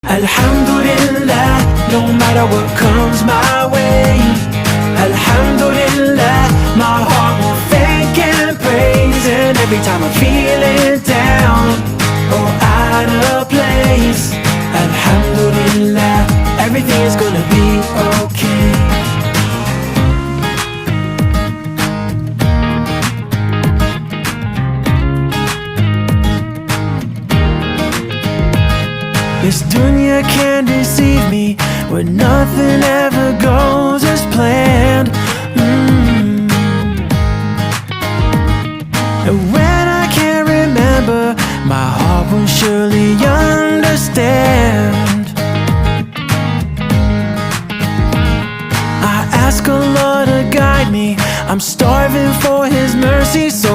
Alhamdulillah, no matter what comes my way. Alhamdulillah, my heart will thank and praise. And every time I'm feeling down or out of place, Alhamdulillah, everything is gonna be okay. This dunya can deceive me, where nothing ever goes as planned.